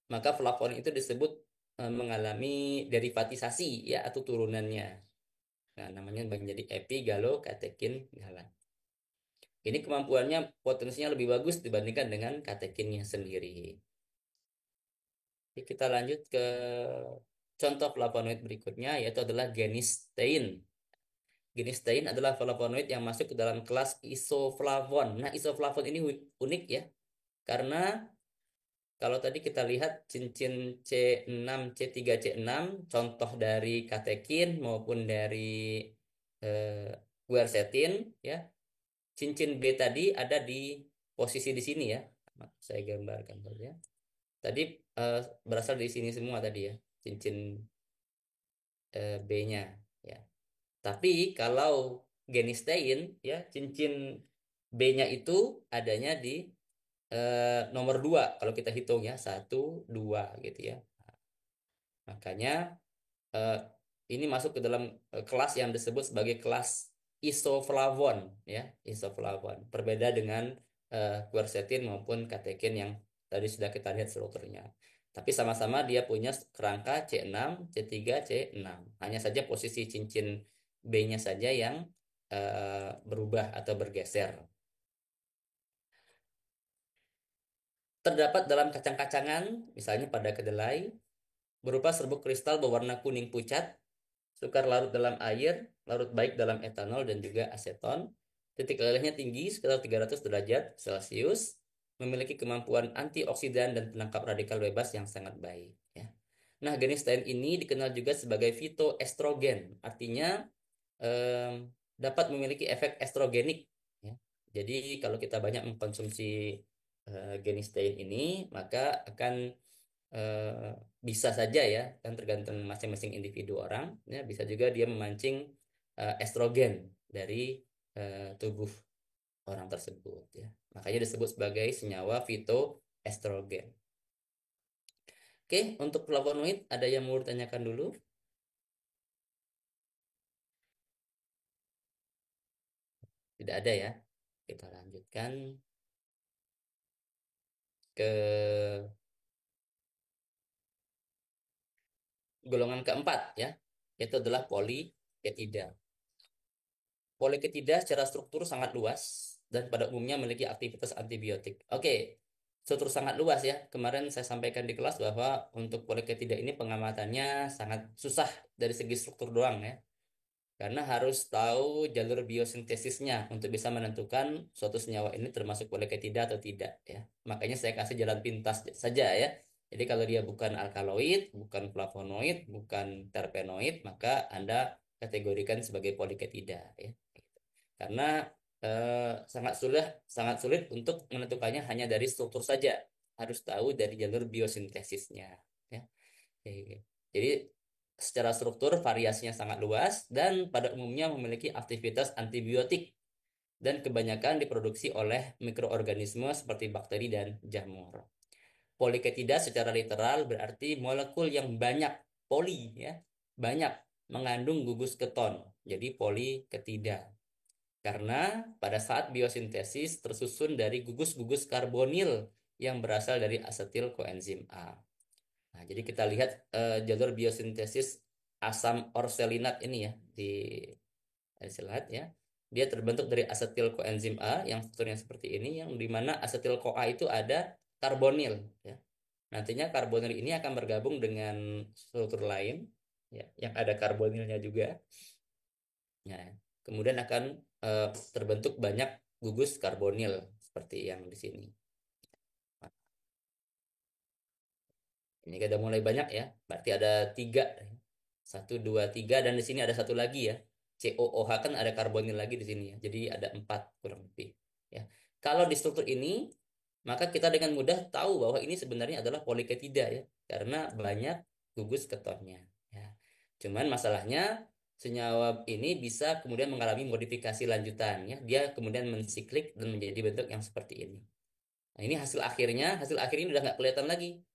flavon itu disebut mengalami derivatisasi ya atau turunannya. Nah, namanya menjadi epigalokatekin galat. Ini kemampuannya potensinya lebih bagus dibandingkan dengan katekinnya sendiri. Jadi kita lanjut ke contoh flavonoid berikutnya yaitu adalah genistein. Genistein adalah flavonoid yang masuk ke dalam kelas isoflavon. Nah, isoflavon ini unik ya karena kalau tadi kita lihat cincin C6, C3, C6, contoh dari katekin maupun dari eh, quercetin, ya. Cincin B tadi ada di posisi di sini ya. Saya gambarkan saja. Tadi eh, berasal dari sini semua tadi ya, cincin B-nya, ya. Tapi kalau genistein, ya, cincin B-nya itu adanya di nomor 2 kalau kita hitung ya 1, 2 gitu ya. Makanya eh, ini masuk ke dalam kelas yang disebut sebagai kelas isoflavon ya, isoflavon. Berbeda dengan quercetin maupun katekin yang tadi sudah kita lihat strukturnya. Tapi sama-sama dia punya kerangka C6, C3, C6. Hanya saja posisi cincin B-nya saja yang berubah atau bergeser. Terdapat dalam kacang-kacangan, misalnya pada kedelai, berupa serbuk kristal berwarna kuning pucat. Sukar larut dalam air, larut baik dalam etanol dan juga aseton. Titik lelehnya tinggi sekitar 300 derajat Celcius. Memiliki kemampuan antioksidan dan penangkap radikal bebas yang sangat baik. Ya. Nah, genistein ini dikenal juga sebagai fitoestrogen. Artinya dapat memiliki efek estrogenik. Ya. Jadi kalau kita banyak mengkonsumsi genistein ini, maka akan eh, bisa saja ya, kan tergantung masing-masing individu orang, ya bisa juga dia memancing estrogen dari tubuh orang tersebut ya. Makanya disebut sebagai senyawa fitoestrogen. Oke, untuk flavonoid ada yang mau ditanyakan dulu? Tidak ada ya. Kita lanjutkan ke golongan keempat ya, yaitu adalah poliketida. Poliketida secara struktur sangat luas dan pada umumnya memiliki aktivitas antibiotik. Oke, struktur sangat luas ya. Kemarin saya sampaikan di kelas bahwa untuk poliketida ini pengamatannya sangat susah dari segi struktur doang ya. Karena harus tahu jalur biosintesisnya untuk bisa menentukan suatu senyawa ini termasuk poliketida atau tidak ya. Makanya saya kasih jalan pintas saja ya. Jadi kalau dia bukan alkaloid, bukan flavonoid, bukan terpenoid, maka Anda kategorikan sebagai poliketida ya. Karena sangat sulit untuk menentukannya hanya dari struktur saja. Harus tahu dari jalur biosintesisnya ya. Oke. Jadi secara struktur variasinya sangat luas dan pada umumnya memiliki aktivitas antibiotik dan kebanyakan diproduksi oleh mikroorganisme seperti bakteri dan jamur. Poliketida secara literal berarti molekul yang banyak, poli ya, banyak mengandung gugus keton. Jadi poliketida. Karena pada saat biosintesis tersusun dari gugus-gugus karbonil yang berasal dari asetil koenzim A. Nah, jadi kita lihat jalur biosintesis asam orselinat ini ya di slide ya. Dia terbentuk dari asetil koenzim A yang strukturnya seperti ini, yang di mana asetil CoA itu ada karbonil ya. Nantinya karbonil ini akan bergabung dengan struktur lain ya, yang ada karbonilnya juga. Ya, kemudian akan terbentuk banyak gugus karbonil seperti yang di sini. Ini udah mulai banyak ya. Berarti ada tiga. Satu, dua, tiga. Dan di sini ada satu lagi ya. COOH kan ada karbonil lagi di sini ya. Jadi ada empat kurang lebih. Ya. Kalau di struktur ini, maka kita dengan mudah tahu bahwa ini sebenarnya adalah poliketida ya. Karena banyak gugus ketonnya. Ya. Cuman masalahnya senyawa ini bisa kemudian mengalami modifikasi lanjutan ya. Dia kemudian mensiklik dan menjadi bentuk yang seperti ini. Nah, ini hasil akhirnya udah nggak kelihatan lagi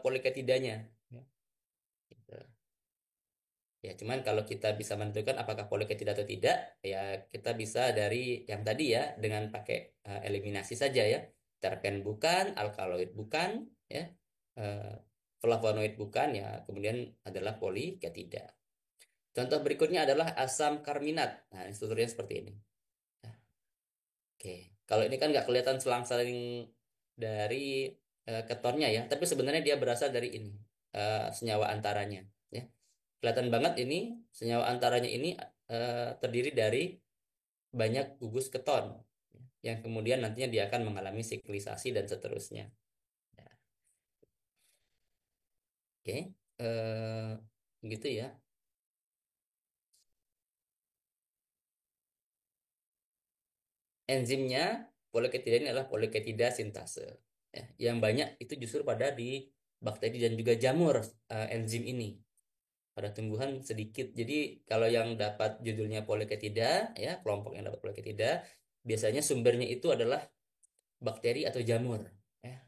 poliketidanya. Ya, gitu. Ya, cuman kalau kita bisa menentukan apakah poliketida atau tidak, ya kita bisa dari yang tadi ya dengan pakai eliminasi saja ya. Terpen bukan, alkaloid bukan, ya, eh, flavonoid bukan, ya kemudian adalah poliketida. Contoh berikutnya adalah asam karminat. Nah, ini strukturnya seperti ini. Nah, oke, kalau ini kan nggak kelihatan selang-seling dari ketonnya ya, tapi sebenarnya dia berasal dari ini senyawa antaranya. Ya. Kelihatan banget ini senyawa antaranya ini terdiri dari banyak gugus keton yang kemudian nantinya dia akan mengalami siklisasi dan seterusnya. Ya, oke, gitu ya. Enzimnya poliketida ini adalah poliketida sintase. Ya, yang banyak itu justru pada di bakteri dan juga jamur enzim ini. Pada tumbuhan sedikit. Jadi kalau yang dapat judulnya poliketida, ya kelompok yang dapat poliketida, biasanya sumbernya itu adalah bakteri atau jamur. Ya,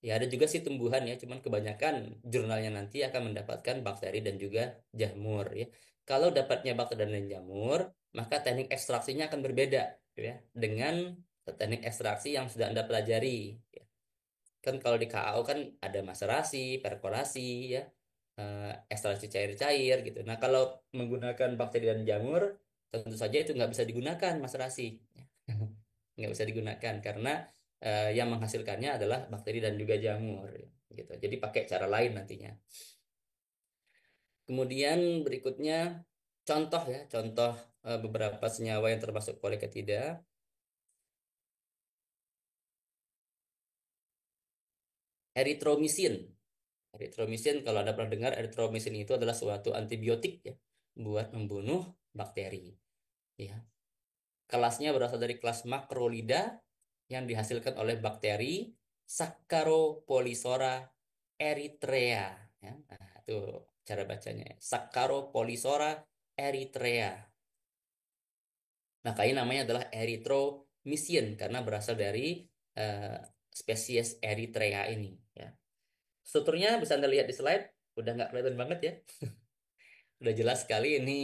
ya ada juga sih tumbuhan ya, cuman kebanyakan jurnalnya nanti akan mendapatkan bakteri dan juga jamur ya. Kalau dapatnya bakteri dan jamur, maka teknik ekstraksinya akan berbeda ya dengan teknik ekstraksi yang sudah Anda pelajari. Ya. Kan kalau di KAO kan ada maserasi, perkorasi ya, ekstraksi cair-cair gitu. Nah kalau menggunakan bakteri dan jamur, tentu saja itu nggak bisa digunakan maserasi. Ya. Nggak bisa digunakan karena yang menghasilkannya adalah bakteri dan juga jamur gitu. Jadi pakai cara lain nantinya. Kemudian berikutnya contoh ya, contoh beberapa senyawa yang termasuk poliketida. Eritromisin. Eritromisin kalau Anda pernah dengar eritromisin itu adalah suatu antibiotik ya buat membunuh bakteri ya. Kelasnya berasal dari kelas Macrolida yang dihasilkan oleh bakteri Saccharopolisora erythrea ya. Nah, itu cara bacanya. Saccharopolisora erythrea. Makanya namanya adalah erythromycin karena berasal dari eh, spesies Erythrea ini ya. Strukturnya bisa Anda lihat di slide, udah nggak kelihatan banget ya. Udah jelas sekali ini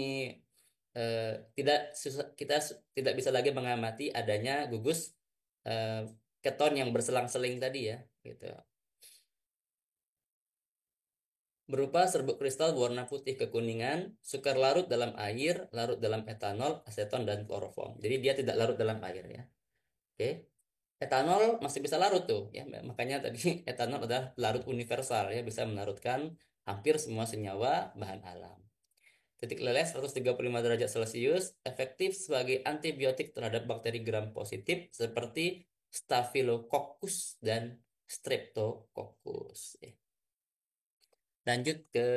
eh, kita tidak bisa lagi mengamati adanya gugus eh, keton yang berselang-seling tadi ya, gitu. Berupa serbuk kristal berwarna putih kekuningan, sukar larut dalam air, larut dalam etanol, aseton, dan kloroform. Jadi dia tidak larut dalam air ya. Oke. Etanol masih bisa larut tuh ya. Makanya tadi etanol adalah larut universal ya, bisa melarutkan hampir semua senyawa bahan alam. Titik leleh 135 derajat Celcius efektif sebagai antibiotik terhadap bakteri gram positif seperti Staphylococcus dan Streptococcus. Ya. Lanjut ke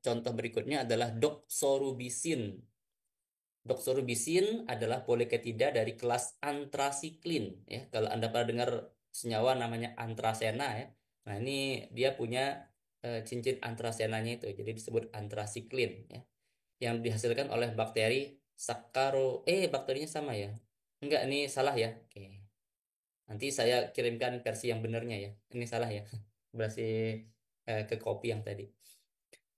contoh berikutnya adalah doxorubicin. Doxorubicin adalah polyketida dari kelas antrasiklin. Ya, kalau Anda pernah dengar senyawa namanya antrasena ya. Nah, ini dia punya cincin antrasenanya itu, jadi disebut antrasiklin ya. Yang dihasilkan oleh bakteri bakterinya sama ya. Enggak, ini salah ya. Oke. Nanti saya kirimkan versi yang benarnya ya. Ini salah ya. Berarti ke copy yang tadi.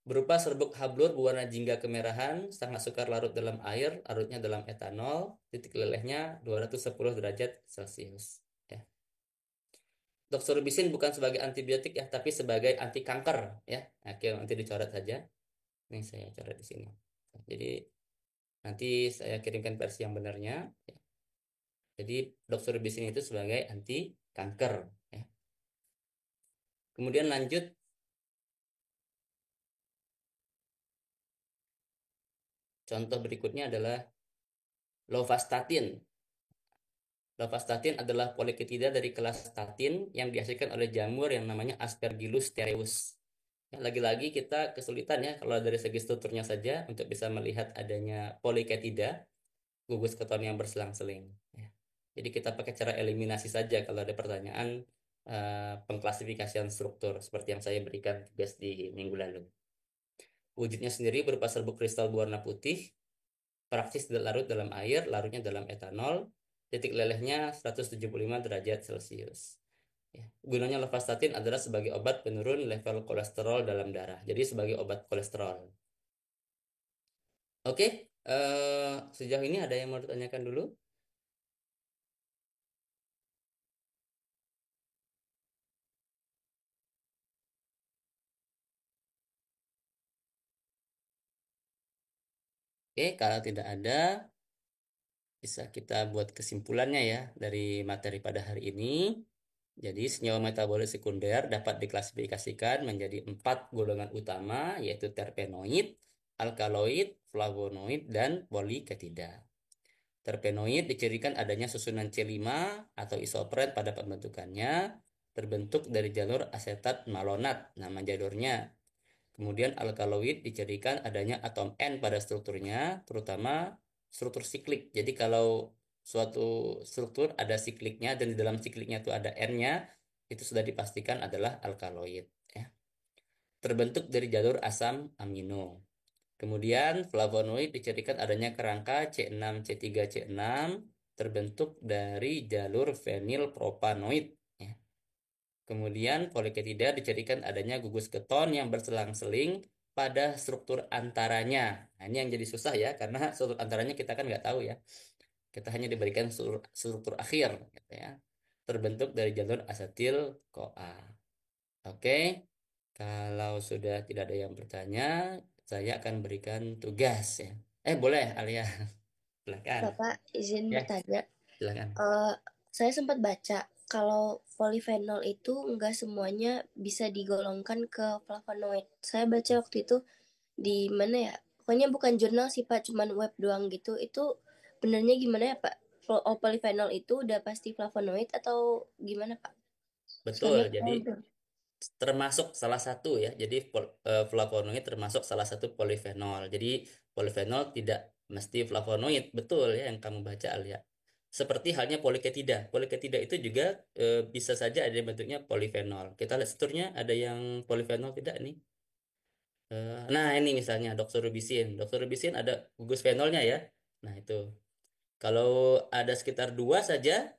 Berupa serbuk hablur berwarna jingga kemerahan, sangat sukar larut dalam air, larutnya dalam etanol, titik lelehnya 210 derajat Celcius. Ya. Doxorubicin bukan sebagai antibiotik ya, tapi sebagai anti kanker ya. Oke, nanti dicoret saja. Ini saya coret di sini. Jadi nanti saya kirimkan versi yang benarnya. Ya. Jadi doxorubicin itu sebagai anti kanker. Ya. Kemudian lanjut contoh berikutnya adalah lovastatin. Lovastatin adalah polyketida dari kelas statin yang dihasilkan oleh jamur yang namanya Aspergillus terreus. Ya, lagi-lagi kita kesulitan ya kalau dari segi strukturnya saja untuk bisa melihat adanya polyketida, gugus keton yang berselang-seling. Ya. Jadi kita pakai cara eliminasi saja kalau ada pertanyaan pengklasifikasian struktur seperti yang saya berikan tugas di minggu lalu. Wujudnya sendiri berupa serbuk kristal berwarna putih, praktis tidak larut dalam air, larutnya dalam etanol, titik lelehnya 175 derajat Celcius. Ya. Gunanya lovastatin adalah sebagai obat penurun level kolesterol dalam darah. Jadi sebagai obat kolesterol. Oke, sejauh ini ada yang mau ditanyakan dulu? Oke, kalau tidak ada, bisa kita buat kesimpulannya ya dari materi pada hari ini. Jadi senyawa metabolit sekunder dapat diklasifikasikan menjadi 4 golongan utama, yaitu terpenoid, alkaloid, flavonoid, dan poliketida. Terpenoid dicirikan adanya susunan C5 atau isopren pada pembentukannya, terbentuk dari jalur asetat malonat, nama jalurnya. Kemudian alkaloid dicirikan adanya atom N pada strukturnya, terutama struktur siklik. Jadi kalau suatu struktur ada sikliknya dan di dalam sikliknya itu ada N-nya, itu sudah dipastikan adalah alkaloid. Ya. Terbentuk dari jalur asam amino. Kemudian flavonoid dicirikan adanya kerangka C6, C3, C6 terbentuk dari jalur fenilpropanoid. Ya. Kemudian poliketida dicirikan adanya gugus keton yang berselang-seling pada struktur antaranya. Nah, ini yang jadi susah ya, karena struktur antaranya kita kan nggak tahu ya. Kita hanya diberikan struktur akhir, gitu ya. Terbentuk dari jalur asetil CoA. Oke, kalau sudah tidak ada yang bertanya, saya akan berikan tugas ya. Boleh, Alia, silakan. Bapak izin Ya, bertanya. silakan. Eh, saya sempat baca kalau polifenol itu nggak semuanya bisa digolongkan ke flavonoid. Saya baca waktu itu di mana ya? Pokoknya bukan jurnal sih Pak, cuman web doang gitu. Itu benernya gimana ya Pak? Polifenol itu udah pasti flavonoid atau gimana Pak? Betul, Soalnya jadi saya belum. termasuk salah satu ya. Jadi flavonoid termasuk salah satu polifenol. Jadi polifenol tidak mesti flavonoid, betul ya yang kamu baca Alia. Seperti halnya poliketida. Poliketida itu juga bisa saja ada bentuknya polifenol. Kita lihat strukturnya ada yang polifenol tidak nih. Nah ini misalnya doxorubicin. Doxorubicin ada gugus fenolnya ya. Nah itu. Kalau ada sekitar dua saja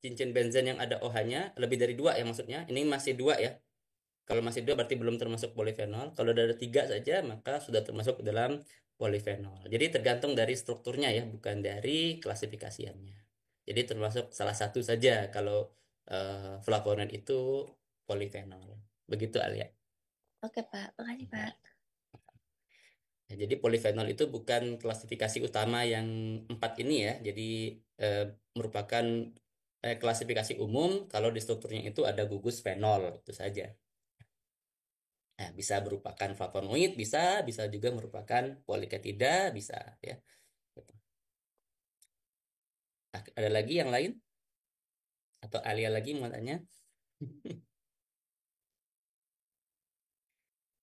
cincin benzen yang ada OH-nya, lebih dari dua ya maksudnya. Ini masih dua ya. Kalau masih dua berarti belum termasuk polifenol. Kalau ada tiga saja maka sudah termasuk dalam polifenol. Jadi tergantung dari strukturnya ya, bukan dari klasifikasiannya. Jadi termasuk salah satu saja kalau flavonoid itu polifenol. Begitu Alia. Oke Pak, makasih Pak. Ya, jadi polifenol itu bukan klasifikasi utama yang empat ini ya. Jadi eh, merupakan klasifikasi umum kalau di strukturnya itu ada gugus fenol itu saja. Nah, bisa merupakan flavonoid, bisa juga merupakan poliketida, bisa ya. Gitu. Nah, ada lagi yang lain atau Alia lagi mau tanya?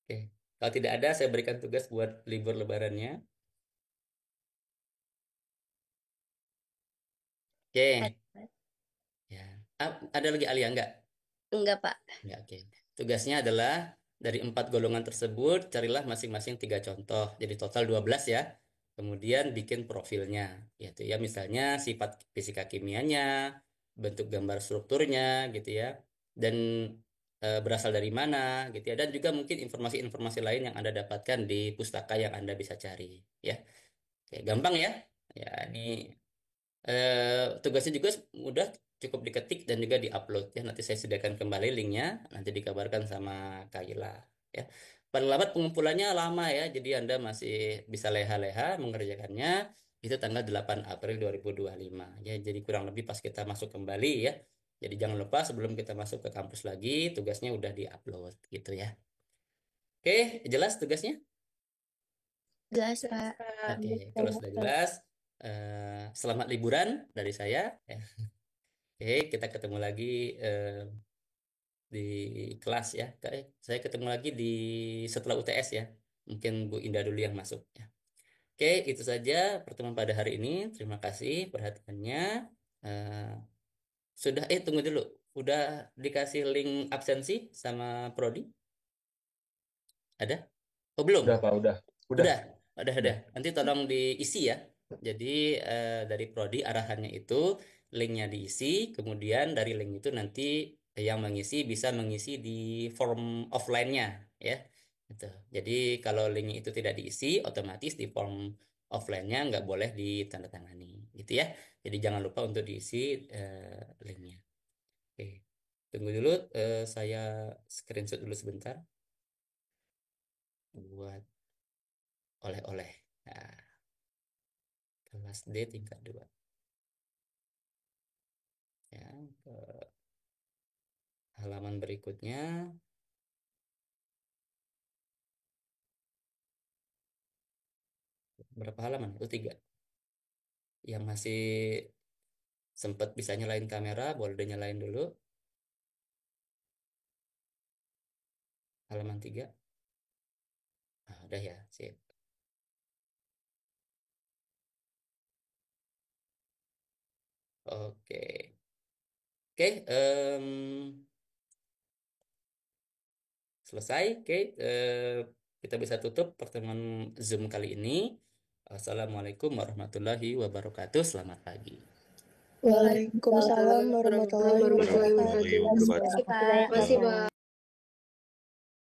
Oke. Kalau tidak ada, saya berikan tugas buat libur lebarannya. Ada, Oke. Pak? Ya. Ada lagi Alia enggak? Enggak Pak. Ya, oke. Tugasnya adalah dari empat golongan tersebut, carilah masing-masing tiga contoh. Jadi total 12 ya. Kemudian bikin profilnya. Yaitu ya misalnya sifat fisika kimianya, bentuk gambar strukturnya gitu ya. Dan berasal dari mana gitu ya. Dan juga mungkin informasi-informasi lain yang Anda dapatkan di pustaka yang Anda bisa cari ya. Oke, gampang ya. Ya, ini tugasnya juga mudah, cukup diketik dan juga diupload ya. Nanti saya sediakan kembali linknya, nanti dikabarkan sama Kaila ya. Paling lambat pengumpulannya lama ya, jadi Anda masih bisa leha-leha mengerjakannya itu tanggal 8 April 2025 ya. Jadi kurang lebih pas kita masuk kembali ya. Jadi jangan lupa sebelum kita masuk ke kampus lagi, tugasnya udah diupload gitu ya. Oke, jelas tugasnya? Jelas Pak. Oke, kalau sudah jelas, selamat liburan dari saya. Ya. Oke, kita ketemu lagi eh, di kelas ya. Saya ketemu lagi di setelah UTS ya. Mungkin Bu Indah dulu yang masuk ya. Oke, itu saja pertemuan pada hari ini. Terima kasih perhatiannya. Eh, tunggu dulu. Udah dikasih link absensi sama Prodi? Ada? Oh, belum. Udah Pak, udah, Udah, udah. udah. Nanti tolong diisi ya. Jadi dari Prodi arahannya itu linknya diisi, kemudian dari link itu nanti yang mengisi bisa mengisi di form offline-nya ya. Gitu. Jadi kalau linknya itu tidak diisi, otomatis di form offline-nya nggak boleh ditandatangani, gitu ya. Jadi jangan lupa untuk diisi linknya. Oke, tunggu dulu, saya screenshot dulu sebentar buat oleh-oleh. Nah, kelas D tingkat 2. Ya, ke halaman berikutnya. Berapa halaman? Itu 3. Yang masih sempat bisa nyalain kamera, boleh nyalain dulu. Halaman 3. Ah, udah ya, sip. Oke. Oke, selesai. Oke, kita bisa tutup pertemuan Zoom kali ini. Assalamualaikum warahmatullahi wabarakatuh. Selamat pagi. Waalaikumsalam warahmatullahi wabarakatuh. Warahmatullahi wabarakatuh. Terima kasih Pak. Makasih Pak.